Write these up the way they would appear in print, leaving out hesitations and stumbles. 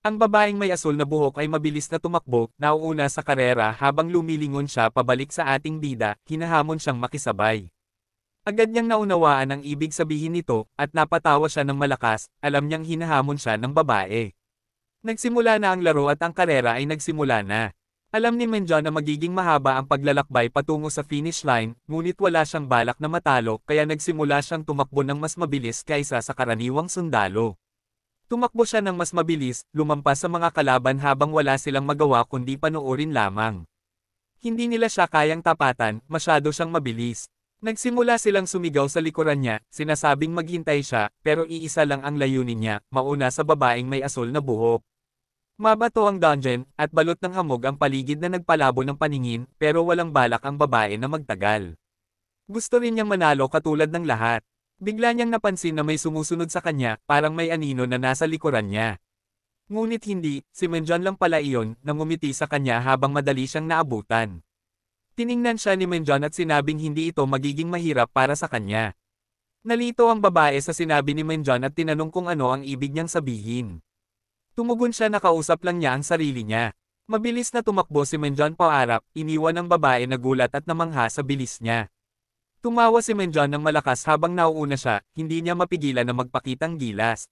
Ang babaeng may asul na buhok ay mabilis na tumakbo, nauuna sa karera habang lumilingon siya pabalik sa ating bida, hinahamon siyang makisabay. Agad niyang naunawaan ang ibig sabihin nito, at napatawa siya ng malakas, alam niyang hinahamon siya ng babae. Nagsimula na ang laro at ang karera ay nagsimula na. Alam ni Menjon na magiging mahaba ang paglalakbay patungo sa finish line, ngunit wala siyang balak na matalo kaya nagsimula siyang tumakbo ng mas mabilis kaysa sa karaniwang sundalo. Tumakbo siya ng mas mabilis, lumampas sa mga kalaban habang wala silang magawa kundi panoorin lamang. Hindi nila siya kayang tapatan, masyado siyang mabilis. Nagsimula silang sumigaw sa likuran niya, sinasabing maghintay siya, pero iisa lang ang layunin niya, mauna sa babaeng may asul na buhok. Mabato ang dungeon, at balot ng hamog ang paligid na nagpalabo ng paningin, pero walang balak ang babae na magtagal. Gusto rin niyang manalo katulad ng lahat. Bigla niyang napansin na may sumusunod sa kanya, parang may anino na nasa likuran niya. Ngunit hindi, si Menjon lang pala iyon, na ngumiti sa kanya habang madali siyang naabutan. Tiningnan siya ni Menjon at sinabing hindi ito magiging mahirap para sa kanya. Nalito ang babae sa sinabi ni Menjon at tinanong kung ano ang ibig niyang sabihin. Tumugon siya na kausap lang niya ang sarili niya. Mabilis na tumakbo si Menjon paarap, iniwan ang babae na gulat at namangha sa bilis niya. Tumawa si Menjon ng malakas habang nauuna siya, hindi niya mapigilan na magpakitang gilas.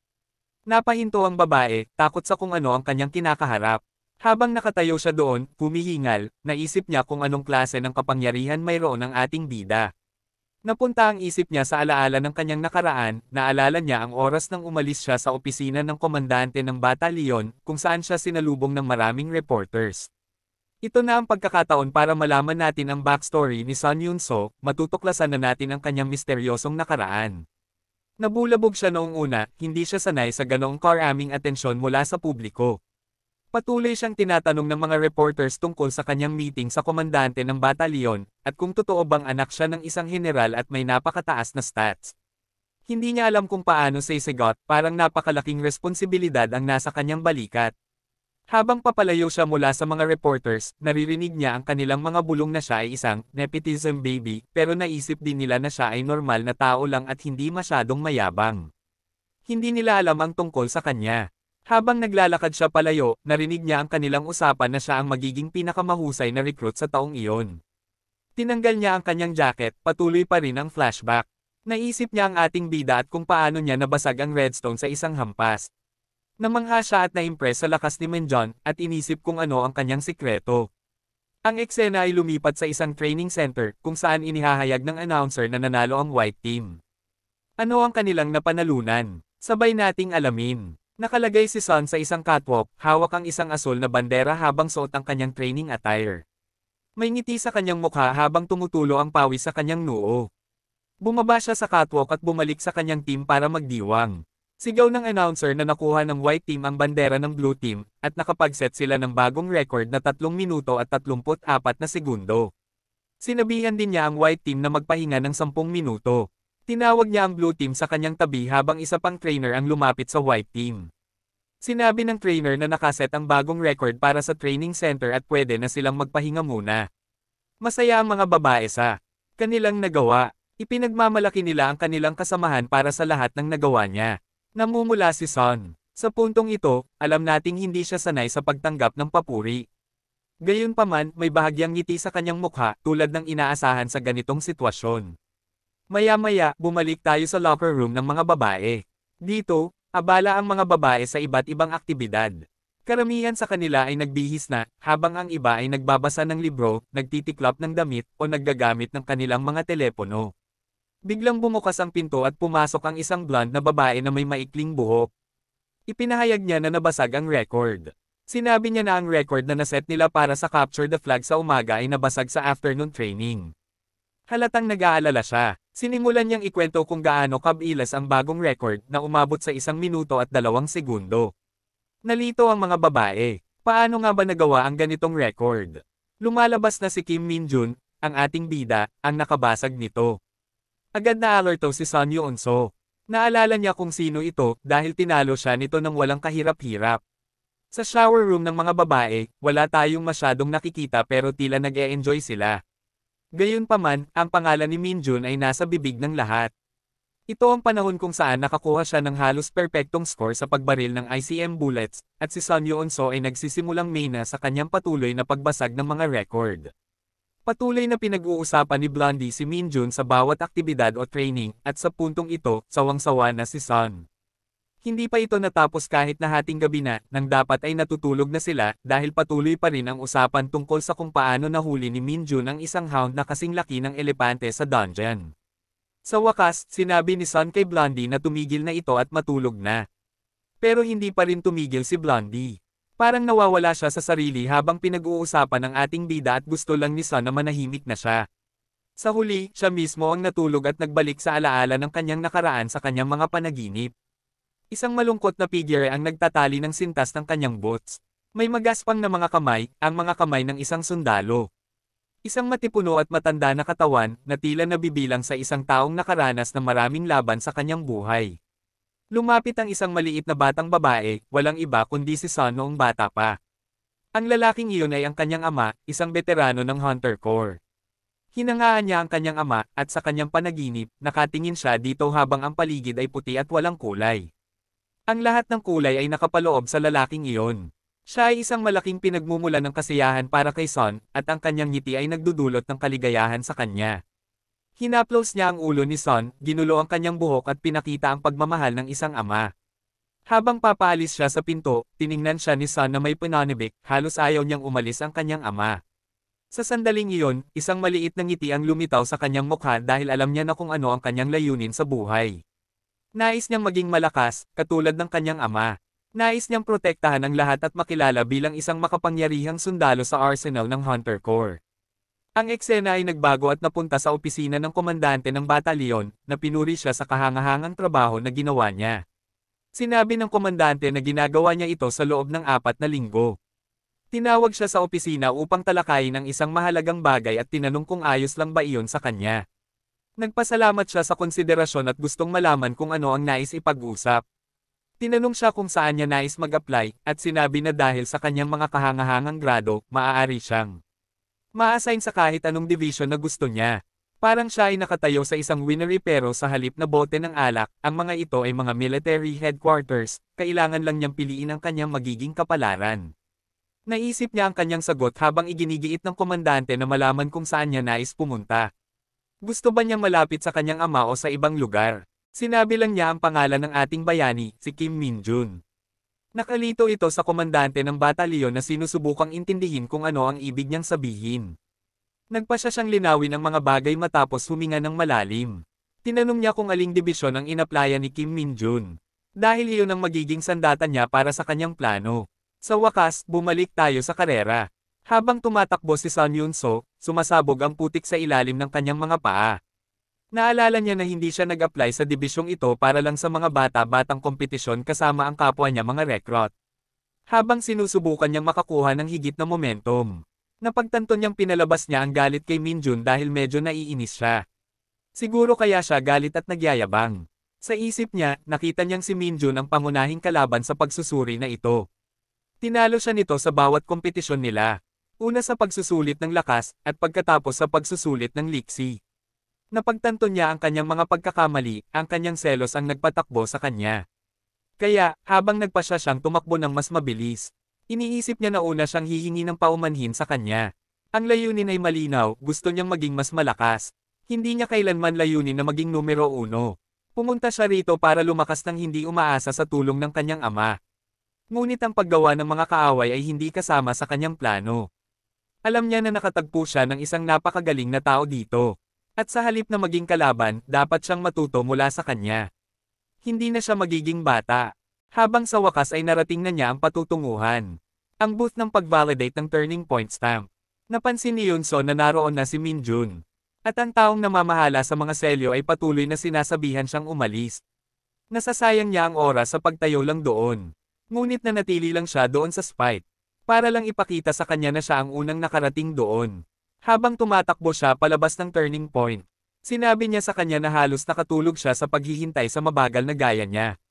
Napahinto ang babae, takot sa kung ano ang kanyang kinakaharap. Habang nakatayo siya doon, humihingal, naisip niya kung anong klase ng kapangyarihan mayroon ang ating bida. Napunta ang isip niya sa alaala ng kanyang nakaraan, naalala niya ang oras nang umalis siya sa opisina ng komandante ng batalyon, kung saan siya sinalubong ng maraming reporters. Ito na ang pagkakataon para malaman natin ang backstory ni Sun Yun-so, matutuklasan na natin ang kanyang misteryosong nakaraan. Nabulabog siya noong una, hindi siya sanay sa ganoong karaming atensyon mula sa publiko. Patuloy siyang tinatanong ng mga reporters tungkol sa kanyang meeting sa komandante ng batalyon, at kung totoo bang anak siya ng isang general at may napakataas na stats. Hindi niya alam kung paano sasagot, parang napakalaking responsibilidad ang nasa kanyang balikat. Habang papalayo siya mula sa mga reporters, naririnig niya ang kanilang mga bulong na siya ay isang nepotism baby, pero naisip din nila na siya ay normal na tao lang at hindi masyadong mayabang. Hindi nila alam ang tungkol sa kanya. Habang naglalakad siya palayo, narinig niya ang kanilang usapan na siya ang magiging pinakamahusay na recruit sa taong iyon. Tinanggal niya ang kanyang jacket, patuloy pa rin ang flashback. Naisip niya ang ating bida at kung paano niya nabasag ang redstone sa isang hampas. Namangha siya at na-impress sa lakas ni Menjon, at inisip kung ano ang kanyang sikreto. Ang eksena ay lumipat sa isang training center, kung saan inihahayag ng announcer na nanalo ang white team. Ano ang kanilang napanalunan? Sabay nating alamin. Nakalagay si Sun sa isang catwalk, hawak ang isang asul na bandera habang suot ang kanyang training attire. May ngiti sa kanyang mukha habang tumutulo ang pawis sa kanyang noo. Bumaba siya sa catwalk at bumalik sa kanyang team para magdiwang. Sigaw ng announcer na nakuha ng white team ang bandera ng blue team, at nakapag-set sila ng bagong record na 3 minuto at 34 na segundo. Sinabihan din niya ang white team na magpahinga ng 10 minuto. Tinawag niya ang blue team sa kanyang tabi habang isa pang trainer ang lumapit sa white team. Sinabi ng trainer na nakaset ang bagong record para sa training center at pwede na silang magpahinga muna. Masaya ang mga babae sa kanilang nagawa. Ipinagmamalaki nila ang kanilang kasamahan para sa lahat ng nagawa niya. Namumula si Sun. Sa puntong ito, alam nating hindi siya sanay sa pagtanggap ng papuri. Gayunpaman, may bahagyang ngiti sa kanyang mukha tulad ng inaasahan sa ganitong sitwasyon. Maya-maya, bumalik tayo sa locker room ng mga babae. Dito, abala ang mga babae sa iba't ibang aktibidad. Karamihan sa kanila ay nagbihis na, habang ang iba ay nagbabasa ng libro, nagtitiklop ng damit, o naggagamit ng kanilang mga telepono. Biglang bumukas ang pinto at pumasok ang isang blonde na babae na may maikling buhok. Ipinahayag niya na nabasag ang record. Sinabi niya na ang record na naset nila para sa Capture the Flag sa umaga ay nabasag sa afternoon training. Halatang nag-aalala siya. Sinimulan niyang ikwento kung gaano kabilis ang bagong record na umabot sa 1 minuto at 2 segundo. Nalito ang mga babae. Paano nga ba nagawa ang ganitong record? Lumalabas na si Kim Min-jun, ang ating bida, ang nakabasag nito. Agad na alerto si Sun Yun-so. Naalala niya kung sino ito dahil tinalo siya nito ng walang kahirap-hirap. Sa shower room ng mga babae, wala tayong masyadong nakikita pero tila nag-e-enjoy sila. Gayunpaman, ang pangalan ni Min-jun ay nasa bibig ng lahat. Ito ang panahon kung saan nakakuha siya ng halos perpektong score sa pagbaril ng ICM bullets, at si Son Yeon-so ay nagsisimulang mahina sa kanyang patuloy na pagbasag ng mga record. Patuloy na pinag-uusapan ni Blondie si Minjun sa bawat aktibidad o training, at sa puntong ito, sawang-sawa na si Son. Hindi pa ito natapos kahit na hating gabi na, nang dapat ay natutulog na sila, dahil patuloy pa rin ang usapan tungkol sa kung paano nahuli ni Minjun ang isang hound na kasing laki ng elepante sa dungeon. Sa wakas, sinabi ni Son kay Blondie na tumigil na ito at matulog na. Pero hindi pa rin tumigil si Blondie. Parang nawawala siya sa sarili habang pinag-uusapan ng ating bida at gusto lang ni Son na manahimik na siya. Sa huli, siya mismo ang natulog at nagbalik sa alaala ng kanyang nakaraan sa kanyang mga panaginip. Isang malungkot na figure ang nagtatali ng sintas ng kanyang boots. May magaspang na mga kamay, ang mga kamay ng isang sundalo. Isang matipuno at matanda na katawan, na tila nabibilang sa isang taong nakaranas ng maraming laban sa kanyang buhay. Lumapit ang isang maliit na batang babae, walang iba kundi si Son noong bata pa. Ang lalaking iyon ay ang kanyang ama, isang veterano ng Hunter Corps. Hinangaan niya ang kanyang ama, at sa kanyang panaginip, nakatingin siya dito habang ang paligid ay puti at walang kulay. Ang lahat ng kulay ay nakapaloob sa lalaking iyon. Siya ay isang malaking pinagmumula ng kasiyahan para kay Son, at ang kanyang ngiti ay nagdudulot ng kaligayahan sa kanya. Hinaplos niya ang ulo ni Son, ginulo ang kanyang buhok at pinakita ang pagmamahal ng isang ama. Habang papaalis siya sa pinto, tiningnan siya ni Son na may pananibik, halos ayaw niyang umalis ang kanyang ama. Sa sandaling iyon, isang maliit na ngiti ang lumitaw sa kanyang mukha dahil alam niya na kung ano ang kanyang layunin sa buhay. Nais niyang maging malakas, katulad ng kanyang ama. Nais niyang protektahan ang lahat at makilala bilang isang makapangyarihang sundalo sa arsenal ng Hunter Corps. Ang eksena ay nagbago at napunta sa opisina ng komandante ng batalyon, na pinuri siya sa kahangahangang trabaho na ginawa niya. Sinabi ng komandante na ginagawa niya ito sa loob ng 4 na linggo. Tinawag siya sa opisina upang talakayin ang isang mahalagang bagay at tinanong kung ayos lang ba iyon sa kanya. Nagpasalamat siya sa konsiderasyon at gustong malaman kung ano ang nais ipag-usap. Tinanong siya kung saan niya nais mag-apply, at sinabi na dahil sa kanyang mga kahangahangang grado, maaari siyang ma-assign sa kahit anong division na gusto niya. Parang siya ay nakatayo sa isang winery pero sa halip na bote ng alak, ang mga ito ay mga military headquarters, kailangan lang niyang piliin ang kanyang magiging kapalaran. Naisip niya ang kanyang sagot habang iginigiit ng komandante na malaman kung saan niya nais pumunta. Gusto ba niyang malapit sa kanyang ama o sa ibang lugar? Sinabi lang niya ang pangalan ng ating bayani, si Kim Minjun. Nakalito ito sa komandante ng batalyon na sinusubukang intindihin kung ano ang ibig niyang sabihin. Nagpasya siyang linawin ang mga bagay matapos huminga ng malalim. Tinanong niya kung aling dibisyon ang inaplaya ni Kim Minjun. Dahil iyon ang magiging sandata niya para sa kanyang plano. Sa wakas, bumalik tayo sa karera. Habang tumatakbo si Son Yeon-so, sumasabog ang putik sa ilalim ng kanyang mga paa. Naalala niya na hindi siya nag-apply sa dibisyong ito para lang sa mga bata-batang kompetisyon kasama ang kapwa niya mga recruit. Habang sinusubukan niyang makakuha ng higit na momentum, napagtanto niyang pinalabas niya ang galit kay Minjun dahil medyo naiinis siya. Siguro kaya siya galit at nagyayabang. Sa isip niya, nakita niyang si Minjun ang pangunahing kalaban sa pagsusuri na ito. Tinalo siya nito sa bawat kompetisyon nila. Una sa pagsusulit ng lakas, at pagkatapos sa pagsusulit ng liksi. Napagtanto niya ang kanyang mga pagkakamali, ang kanyang selos ang nagpatakbo sa kanya. Kaya, habang nagpasya siyang tumakbo ng mas mabilis, iniisip niya na una siyang hihingi ng paumanhin sa kanya. Ang layunin ay malinaw, gusto niyang maging mas malakas. Hindi niya kailanman layunin na maging numero 1. Pumunta siya rito para lumakas ng hindi umaasa sa tulong ng kanyang ama. Ngunit ang paggawa ng mga kaaway ay hindi kasama sa kanyang plano. Alam niya na nakatagpo siya ng isang napakagaling na tao dito. At sa halip na maging kalaban, dapat siyang matuto mula sa kanya. Hindi na siya magiging bata. Habang sa wakas ay narating na niya ang patutunguhan. Ang booth ng pag-validate ng turning point stamp. Napansin ni Yeon-so na naroon na si Minjun. At ang taong namamahala sa mga selyo ay patuloy na sinasabihan siyang umalis. Nasasayang niya ang oras sa pagtayo lang doon. Ngunit nanatili lang siya doon sa spite. Para lang ipakita sa kanya na siya ang unang nakarating doon. Habang tumatakbo siya palabas ng turning point, sinabi niya sa kanya na halos nakatulog siya sa paghihintay sa mabagal na gaya niya.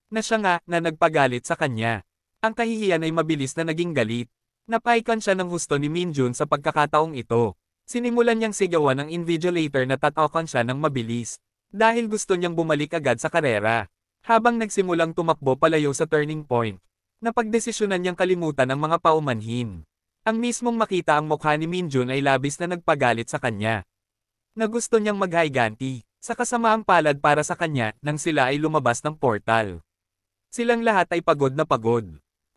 Na siya nga, na nagpagalit sa kanya. Ang kahihiyan ay mabilis na naging galit. Napaikan siya ng husto ni Minjun sa pagkakataong ito. Sinimulan niyang sigawan ng invigilator na tatakan siya ng mabilis. Dahil gusto niyang bumalik agad sa karera. Habang nagsimulang tumakbo palayo sa turning point, napagdesisyonan niyang kalimutan ang mga paumanhin. Ang mismong makita ang mukha ni Minjun ay labis na nagpagalit sa kanya. Na gusto niyang maghiganti, sa kasamaang palad para sa kanya nang sila ay lumabas ng portal. Silang lahat ay pagod na pagod.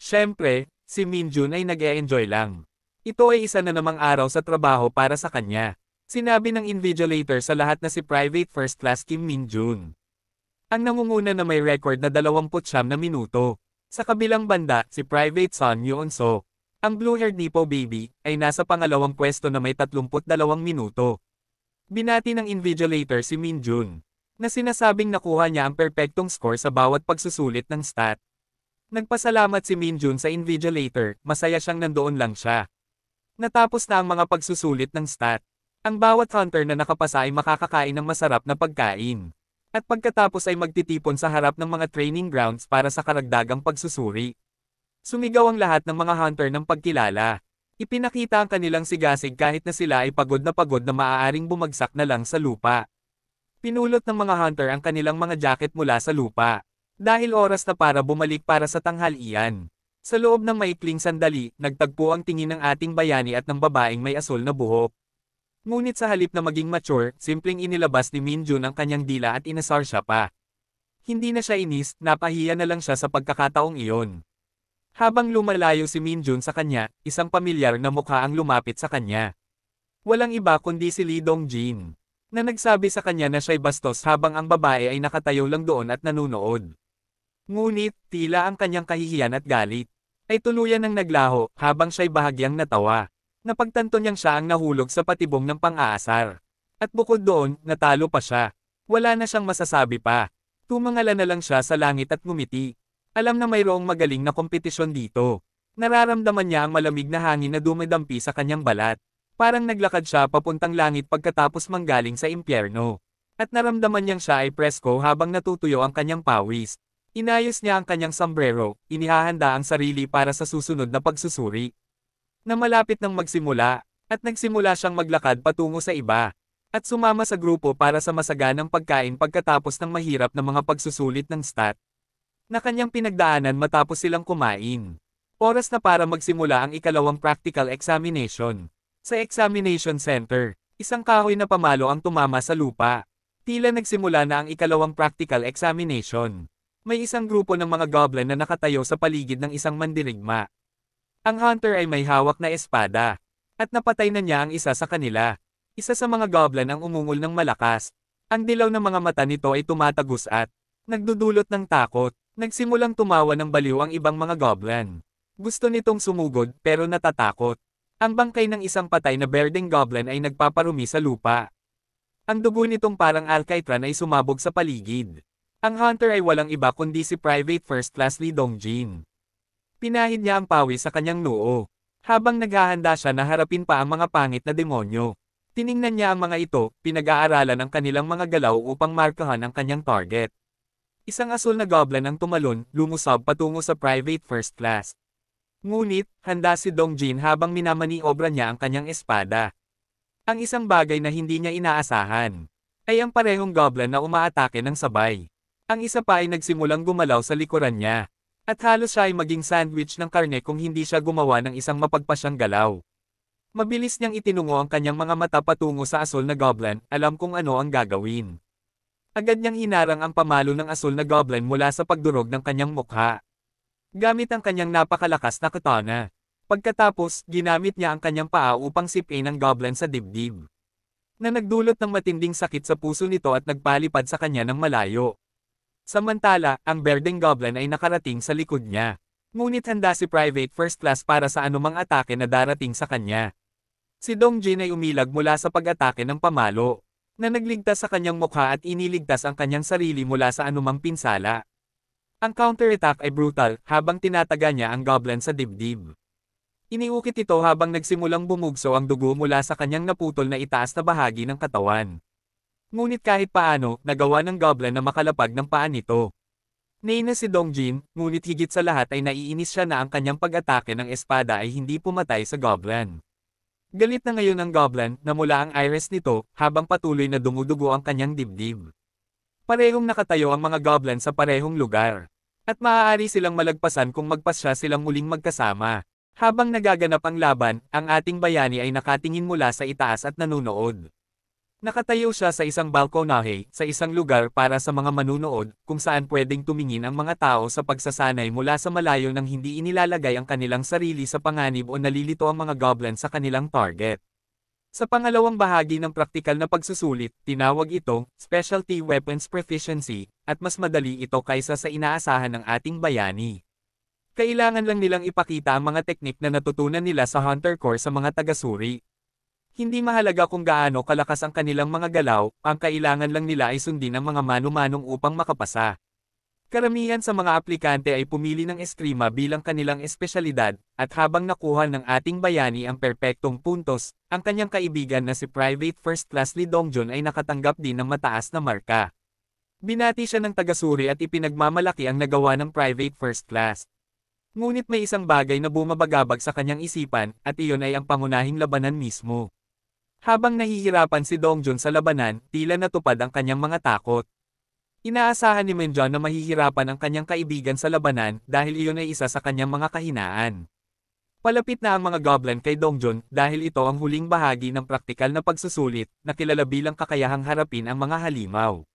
Siyempre, si Minjun ay nag-e-enjoy lang. Ito ay isa na namang araw sa trabaho para sa kanya. Sinabi ng invigilator sa lahat na si Private First Class Kim Minjun ang nangunguna na may record na 29 na minuto. Sa kabilang banda, si Private Son Yoon-so, ang blue-haired Nepo baby, ay nasa pangalawang pwesto na may 32 minuto. Binati ng invigilator si Minjun, na sinasabing nakuha niya ang perpektong score sa bawat pagsusulit ng stat. Nagpasalamat si Minjun sa invigilator, masaya siyang nandoon lang siya. Natapos na ang mga pagsusulit ng stat. Ang bawat hunter na nakapasa ay makakakain ng masarap na pagkain. At pagkatapos ay magtitipon sa harap ng mga training grounds para sa karagdagang pagsusuri. Sumigaw ang lahat ng mga hunter ng pagkilala. Ipinakita ang kanilang sigasig kahit na sila ay pagod na maaaring bumagsak na lang sa lupa. Pinulot ng mga hunter ang kanilang mga jacket mula sa lupa. Dahil oras na para bumalik para sa tanghalian. Sa loob ng maikling sandali, nagtagpo ang tingin ng ating bayani at ng babaeng may asul na buhok. Ngunit sa halip na maging mature, simpleng inilabas ni Minjun ang kanyang dila at inasar siya pa. Hindi na siya inis, napahiya na lang siya sa pagkakataong iyon. Habang lumalayo si Minjun sa kanya, isang pamilyar na mukha ang lumapit sa kanya. Walang iba kundi si Lee Dongjin, na nagsabi sa kanya na siya'y bastos habang ang babae ay nakatayo lang doon at nanunood. Ngunit, tila ang kanyang kahihiyan at galit ay tuluyan ng naglaho habang siya'y bahagyang natawa. Napagtanto niyang siya ang nahulog sa patibong ng pang-aasar. At bukod doon, natalo pa siya. Wala na siyang masasabi pa. Tumangala na lang siya sa langit at ngumiti. Alam na mayroong magaling na kompetisyon dito. Nararamdaman niya ang malamig na hangin na dumidampi sa kanyang balat. Parang naglakad siya papuntang langit pagkatapos manggaling sa impyerno. At naramdaman niyang siya ay presko habang natutuyo ang kanyang pawis. Inayos niya ang kanyang sombrero, inihahanda ang sarili para sa susunod na pagsusuri. Na malapit nang magsimula, at nagsimula siyang maglakad patungo sa iba, at sumama sa grupo para sa masaganang pagkain pagkatapos ng mahirap na mga pagsusulit ng stat na kanyang pinagdaanan matapos silang kumain. Oras na para magsimula ang ikalawang practical examination. Sa examination center, isang kahoy na pamalo ang tumama sa lupa. Tila nagsimula na ang ikalawang practical examination. May isang grupo ng mga goblin na nakatayo sa paligid ng isang mandirigma. Ang hunter ay may hawak na espada. At napatay na niya ang isa sa kanila. Isa sa mga goblin ang umungol ng malakas. Ang dilaw ng mga mata nito ay tumatagos at nagdudulot ng takot. Nagsimulang tumawa ng baliw ang ibang mga goblin. Gusto nitong sumugod pero natatakot. Ang bangkay ng isang patay na berdeng goblin ay nagpaparumi sa lupa. Ang dugo nitong parang alcaitran ay sumabog sa paligid. Ang hunter ay walang iba kundi si Private First Class Lee Dongjin. Pinahid niya ang pawis sa kanyang noo. Habang naghahanda siya na harapin pa ang mga pangit na demonyo. Tiningnan niya ang mga ito, pinag-aaralan ang kanilang mga galaw upang markahan ang kanyang target. Isang asul na goblin ang tumalon, lumusob patungo sa Private First Class. Ngunit, handa si Dongjin habang minamaniobra niya ang kanyang espada. Ang isang bagay na hindi niya inaasahan ay ang parehong goblin na umaatake ng sabay. Ang isa pa ay nagsimulang gumalaw sa likuran niya. At halos siya ay maging sandwich ng karne kung hindi siya gumawa ng isang mapagpasyang galaw. Mabilis niyang itinungo ang kanyang mga mata patungo sa asul na goblin, alam kung ano ang gagawin. Agad niyang hinarang ang pamalo ng asul na goblin mula sa pagdurog ng kanyang mukha. Gamit ang kanyang napakalakas na katana. Pagkatapos, ginamit niya ang kanyang paa upang sipin ang goblin sa dibdib. Na nagdulot ng matinding sakit sa puso nito at nagpalipad sa kanya ng malayo. Samantala, ang berdeng goblin ay nakarating sa likod niya. Ngunit handa si Private First Class para sa anumang atake na darating sa kanya. Si Dongjin ay umilag mula sa pag-atake ng pamalo, na nagligtas sa kanyang mukha at iniligtas ang kanyang sarili mula sa anumang pinsala. Ang counter-attack ay brutal habang tinataga niya ang goblin sa dibdib. Iniukit ito habang nagsimulang bumugso ang dugo mula sa kanyang naputol na itaas na bahagi ng katawan. Ngunit kahit paano, nagawa ng goblin na makalapag ng paa nito. Nainis si Dongjin, ngunit higit sa lahat ay naiinis siya na ang kanyang pag-atake ng espada ay hindi pumatay sa goblin. Galit na ngayon ang goblin na mula ang iris nito habang patuloy na dumudugo ang kanyang dibdib. Parehong nakatayo ang mga goblin sa parehong lugar. At maaari silang malagpasan kung magpasya silang muling magkasama. Habang nagaganap ang laban, ang ating bayani ay nakatingin mula sa itaas at nanunood. Nakatayo siya sa isang balkonahe, sa isang lugar para sa mga manunood, kung saan pwedeng tumingin ang mga tao sa pagsasanay mula sa malayo nang hindi inilalagay ang kanilang sarili sa panganib o nalilito ang mga goblin sa kanilang target. Sa pangalawang bahagi ng praktikal na pagsusulit, tinawag ito, Specialty Weapons Proficiency, at mas madali ito kaysa sa inaasahan ng ating bayani. Kailangan lang nilang ipakita ang mga teknik na natutunan nila sa Hunter Corps sa mga taga-suri. Hindi mahalaga kung gaano kalakas ang kanilang mga galaw, ang kailangan lang nila ay sundin ang mga mano-manong upang makapasa. Karamihan sa mga aplikante ay pumili ng eskrima bilang kanilang espesyalidad, at habang nakuha ng ating bayani ang perpektong puntos, ang kanyang kaibigan na si Private First Class Lee Dongjun ay nakatanggap din ng mataas na marka. Binati siya ng taga-suri at ipinagmamalaki ang nagawa ng Private First Class. Ngunit may isang bagay na bumabagabag sa kanyang isipan, at iyon ay ang pangunahing labanan mismo. Habang nahihirapan si Dongjun sa labanan, tila natupad ang kanyang mga takot. Inaasahan ni Menjon na mahihirapan ang kanyang kaibigan sa labanan dahil iyon ay isa sa kanyang mga kahinaan. Palapit na ang mga goblin kay Dongjun dahil ito ang huling bahagi ng praktikal na pagsusulit na kilala bilang kakayahang harapin ang mga halimaw.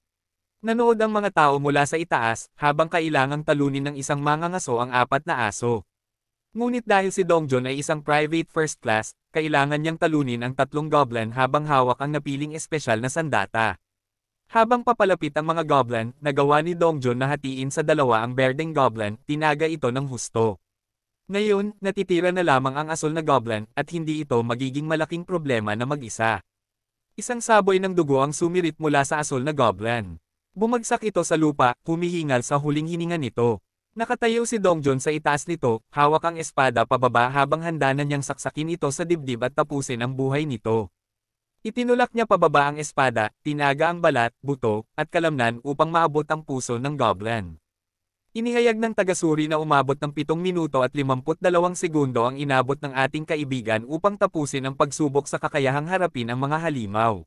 Nanood ang mga tao mula sa itaas habang kailangang talunin ng isang mangangaso ang apat na aso. Ngunit dahil si Dongjun ay isang private first class, kailangan niyang talunin ang tatlong goblin habang hawak ang napiling espesyal na sandata. Habang papalapit ang mga goblin, nagawa ni Dongjun na hatiin sa dalawa ang berdeng goblin, tinaga ito ng husto. Ngayon, natitira na lamang ang asul na goblin, at hindi ito magiging malaking problema na mag-isa. Isang saboy ng dugo ang sumirit mula sa asul na goblin. Bumagsak ito sa lupa, humihingal sa huling hininga nito. Nakatayo si Dongjun sa itaas nito, hawak ang espada pababa habang handa na niyang saksakin ito sa dibdib at tapusin ang buhay nito. Itinulak niya pababa ang espada, tinaga ang balat, buto, at kalamnan upang maabot ang puso ng goblin. Inihayag ng taga-suri na umabot ng 7 minuto at 52 segundo ang inabot ng ating kaibigan upang tapusin ang pagsubok sa kakayahang harapin ang mga halimaw.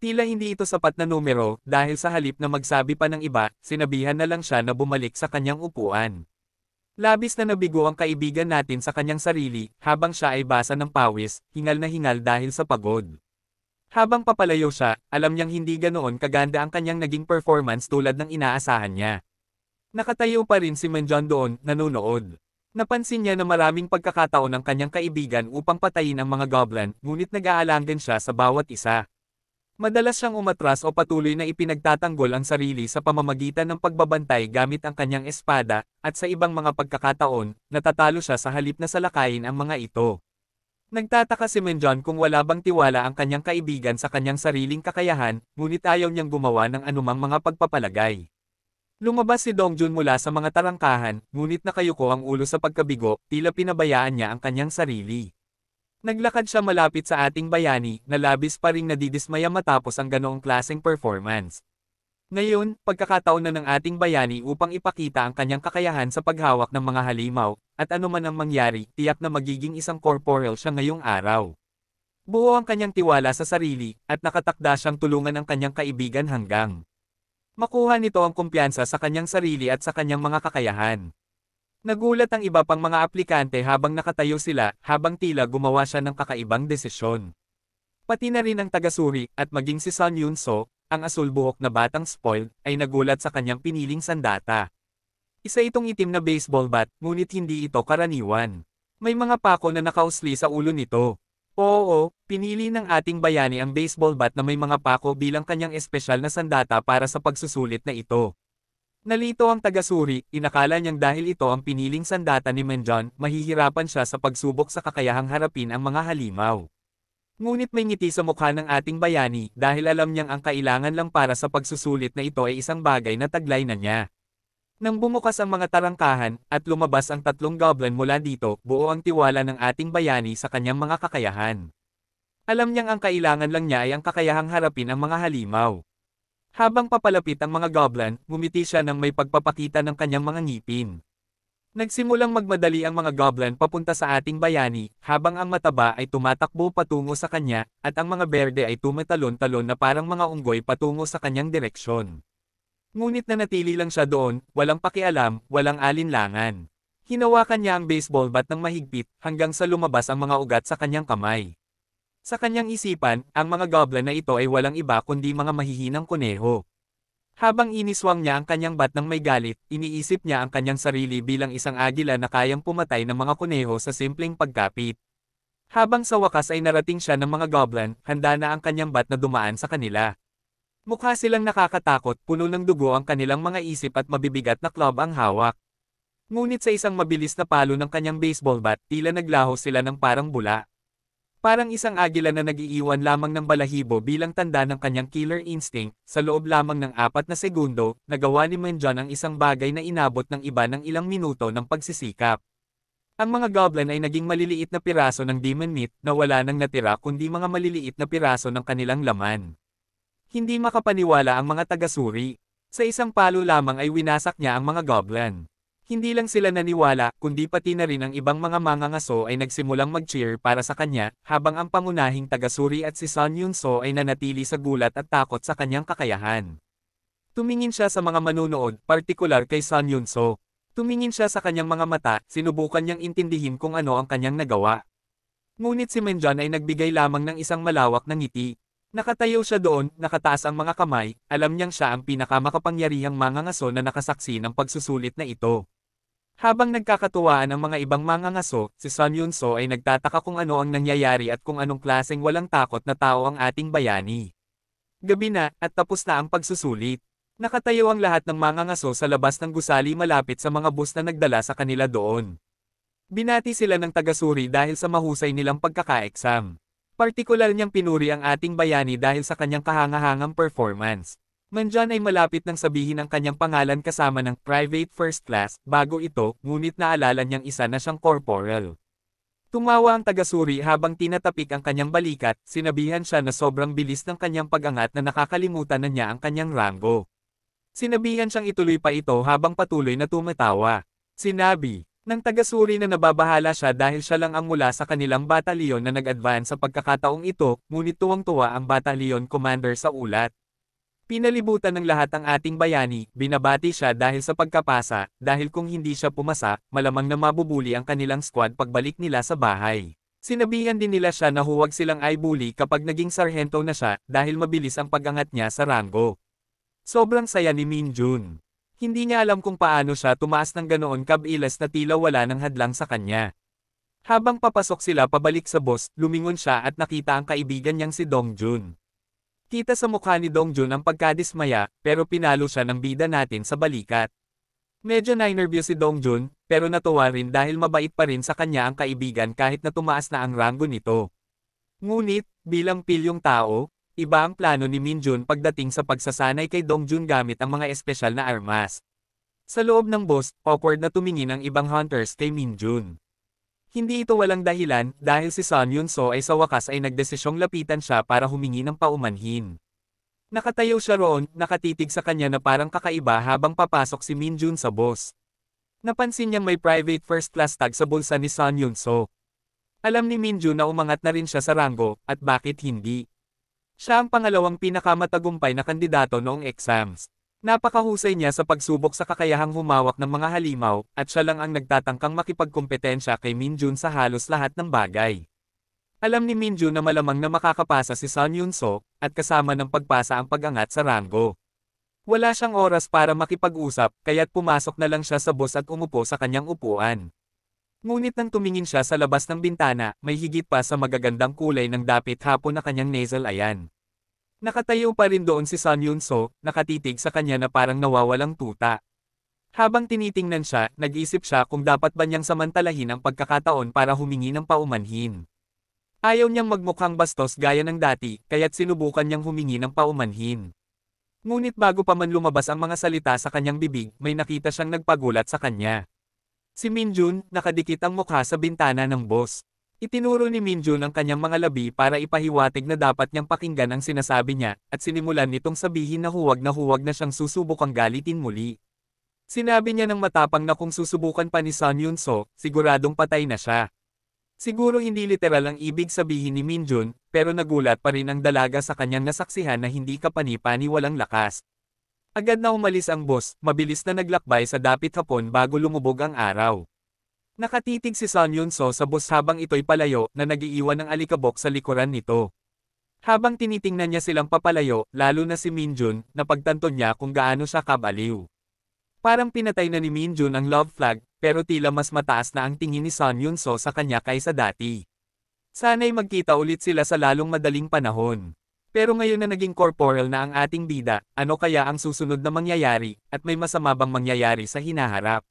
Tila hindi ito sapat na numero, dahil sa halip na magsabi pa ng iba, sinabihan na lang siya na bumalik sa kanyang upuan. Labis na nabigo ang kaibigan natin sa kanyang sarili, habang siya ay basa ng pawis, hingal na hingal dahil sa pagod. Habang papalayo siya, alam niyang hindi ganoon kaganda ang kanyang naging performance tulad ng inaasahan niya. Nakatayo pa rin si Menjon doon, nanunood. Napansin niya na maraming pagkakataon ng kanyang kaibigan upang patayin ang mga goblin, ngunit nag-aalangan siya sa bawat isa. Madalas siyang umatras o patuloy na ipinagtatanggol ang sarili sa pamamagitan ng pagbabantay gamit ang kanyang espada, at sa ibang mga pagkakataon, natatalo siya sa halip na salakayin ang mga ito. Nagtataka si Menjon kung wala bang tiwala ang kanyang kaibigan sa kanyang sariling kakayahan, ngunit ayaw niyang gumawa ng anumang mga pagpapalagay. Lumabas si Dongjun mula sa mga tarangkahan, ngunit nakayuko ang ulo sa pagkabigo, tila pinabayaan niya ang kanyang sarili. Naglakad siya malapit sa ating bayani, na labis pa ring nadidismaya matapos ang ganoong klaseng performance. Ngayon, pagkakataon na ng ating bayani upang ipakita ang kanyang kakayahan sa paghawak ng mga halimaw, at anuman ang mangyari, tiyak na magiging isang corporeal siya ngayong araw. Buo ang kanyang tiwala sa sarili, at nakatakda siyang tulungan ang kanyang kaibigan hanggang makuha nito ang kumpiyansa sa kanyang sarili at sa kanyang mga kakayahan. Nagulat ang iba pang mga aplikante habang nakatayo sila, habang tila gumawa siya ng kakaibang desisyon. Pati na rin ang taga-suri, at maging si Sun Yun-so, ang asul buhok na batang spoiled, ay nagulat sa kanyang piniling sandata. Isa itong itim na baseball bat, ngunit hindi ito karaniwan. May mga pako na nakausli sa ulo nito. Oo, pinili ng ating bayani ang baseball bat na may mga pako bilang kanyang espesyal na sandata para sa pagsusulit na ito. Nalito ang taga-suri, inakala niyang dahil ito ang piniling sandata ni Menjon, mahihirapan siya sa pagsubok sa kakayahang harapin ang mga halimaw. Ngunit may ngiti sa mukha ng ating bayani dahil alam niyang ang kailangan lang para sa pagsusulit na ito ay isang bagay na taglay na niya. Nang bumukas ang mga tarangkahan at lumabas ang tatlong goblin mula dito, buo ang tiwala ng ating bayani sa kanyang mga kakayahan. Alam niyang ang kailangan lang niya ay ang kakayahang harapin ang mga halimaw. Habang papalapit ang mga goblin, ngumiti siya nang may pagpapakita ng kanyang mga ngipin. Nagsimulang magmadali ang mga goblin papunta sa ating bayani, habang ang mataba ay tumatakbo patungo sa kanya, at ang mga berde ay tumatalon-talon na parang mga unggoy patungo sa kanyang direksyon. Ngunit nanatili lang siya doon, walang pakialam, walang alinlangan. Hinawakan niya ang baseball bat ng mahigpit hanggang sa lumabas ang mga ugat sa kanyang kamay. Sa kanyang isipan, ang mga goblin na ito ay walang iba kundi mga mahihinang kuneho. Habang iniswang niya ang kanyang bat ng may galit, iniisip niya ang kanyang sarili bilang isang agila na kayang pumatay ng mga kuneho sa simpleng pagkapit. Habang sa wakas ay narating siya ng mga goblin, handa na ang kanyang bat na dumaan sa kanila. Mukha silang nakakatakot, puno ng dugo ang kanilang mga isip at mabibigat na club ang hawak. Ngunit sa isang mabilis na palo ng kanyang baseball bat, tila naglaho sila ng parang bula. Parang isang agila na nag-iiwan lamang ng balahibo bilang tanda ng kanyang killer instinct, sa loob lamang ng 4 na segundo, nagawa ni Menjon ang isang bagay na inabot ng iba ng ilang minuto ng pagsisikap. Ang mga goblin ay naging maliliit na piraso ng demon meat na wala nang natira kundi mga maliliit na piraso ng kanilang laman. Hindi makapaniwala ang mga taga-suri. Sa isang palo lamang ay winasak niya ang mga goblin. Hindi lang sila naniwala, kundi pati na rin ang ibang mga mangangaso ay nagsimulang mag-cheer para sa kanya, habang ang pangunahing taga-suri at si Sun Yun-so ay nanatili sa gulat at takot sa kanyang kakayahan. Tumingin siya sa mga manunood, partikular kay Sun Yun-so. Tumingin siya sa kanyang mga mata, sinubukan niyang intindihin kung ano ang kanyang nagawa. Ngunit si Menjon ay nagbigay lamang ng isang malawak na ngiti. Nakatayo siya doon, nakataas ang mga kamay, alam niyang siya ang pinakamakapangyarihang mangangaso na nakasaksi ng pagsusulit na ito. Habang nagkakatuwaan ang mga ibang mangangaso, si Sun Yun-so ay nagtataka kung ano ang nangyayari at kung anong klaseng walang takot na tao ang ating bayani. Gabi na, at tapos na ang pagsusulit. Nakatayo ang lahat ng mangangaso sa labas ng gusali malapit sa mga bus na nagdala sa kanila doon. Binati sila ng taga-suri dahil sa mahusay nilang pagkaka-exam. Partikular niyang pinuri ang ating bayani dahil sa kanyang kahangahangang performance. Menjon ay malapit nang sabihin ang kanyang pangalan kasama ng private first class bago ito, ngunit naalala niyang isa na siyang corporal. Tumawa ang taga-suri habang tinatapik ang kanyang balikat, sinabihan siya na sobrang bilis ng kanyang pag-angat na nakakalimutan na niya ang kanyang ranggo. Sinabihan siyang ituloy pa ito habang patuloy na tumatawa. Sinabi ng taga-suri na nababahala siya dahil siya lang ang mula sa kanilang batalyon na nag-advance sa pagkakataong ito, ngunit tuwang-tuwa ang batalyon commander sa ulat. Pinalibutan ng lahat ang ating bayani, binabati siya dahil sa pagkapasa, dahil kung hindi siya pumasa, malamang na mabubuli ang kanilang squad pagbalik nila sa bahay. Sinabihan din nila siya na huwag silang ibuli kapag naging sarhento na siya, dahil mabilis ang pag-angat niya sa ranggo. Sobrang saya ni Minjun. Hindi niya alam kung paano siya tumaas ng ganoon kabilis na tila wala ng hadlang sa kanya. Habang papasok sila pabalik sa bus, lumingon siya at nakita ang kaibigan niyang si Dongjun. Kita sa mukha ni Dongjun ang pagkadismaya, pero pinalo siya ng bida natin sa balikat. Medyo na-nervyos si Dongjun, pero natuwa rin dahil mabait pa rin sa kanya ang kaibigan kahit na tumaas na ang ranggo nito. Ngunit, bilang pilyong tao, iba ang plano ni Minjun pagdating sa pagsasanay kay Dongjun gamit ang mga espesyal na armas. Sa loob ng bus, awkward na tumingin ang ibang hunters kay Minjun. Hindi ito walang dahilan, dahil si Sun Yun-so ay sa wakas ay nagdesisyong lapitan siya para humingi ng paumanhin. Nakatayo siya roon, nakatitig sa kanya na parang kakaiba habang papasok si Minjun sa bus. Napansin niyang may private first class tag sa bulsa ni Sun Yun-so. Alam ni Minjun na umangat na rin siya sa ranggo, at bakit hindi. Siya ang pangalawang pinakamatagumpay na kandidato noong exams. Napakahusay niya sa pagsubok sa kakayahang humawak ng mga halimaw, at siya lang ang nagtatangkang makipagkompetensya kay Minjun sa halos lahat ng bagay. Alam ni Minjun na malamang na makakapasa si Sun Yun-so, at kasama ng pagpasa ang pag-angat sa ranggo. Wala siyang oras para makipag-usap, kaya't pumasok na lang siya sa bus at umupo sa kanyang upuan. Ngunit nang tumingin siya sa labas ng bintana, may higit pa sa magagandang kulay ng dapit hapon na kanyang nasal ayan. Nakatayo pa rin doon si Sun Yun-so, nakatitig sa kanya na parang nawawalang tuta. Habang tinitingnan siya, nag-isip siya kung dapat ba niyang samantalahin ang pagkakataon para humingi ng paumanhin. Ayaw niyang magmukhang bastos gaya ng dati, kaya't sinubukan niyang humingi ng paumanhin. Ngunit bago pa man lumabas ang mga salita sa kanyang bibig, may nakita siyang nagpagulat sa kanya. Si Minjun, nakadikit ang mukha sa bintana ng bus. Itinuro ni Minjun ang kanyang mga labi para ipahiwatig na dapat niyang pakinggan ang sinasabi niya, at sinimulan nitong sabihin na huwag na siyang susubukang galitin muli. Sinabi niya ng matapang na kung susubukan pa ni Sun Yun-so, siguradong patay na siya. Siguro hindi literal ang ibig sabihin ni Minjun, pero nagulat pa rin ang dalaga sa kanyang nasaksihan na hindi kapani-pani walang lakas. Agad na umalis ang boss, mabilis na naglakbay sa dapit hapon bago lumubog ang araw. Nakatitig si Sun Yunso sa boss habang ito'y palayo na nagiiwan ng alikabok sa likuran nito. Habang tinitingnan niya silang papalayo, lalo na si Minjun, napagtanto niya kung gaano siya kabaliw. Parang pinatay na ni Minjun ang love flag, pero tila mas mataas na ang tingin ni Sun Yunso sa kanya kaysa dati. Sana'y magkita ulit sila sa lalong madaling panahon. Pero ngayon na naging corporal na ang ating bida, ano kaya ang susunod na mangyayari, at may masama bang mangyayari sa hinaharap?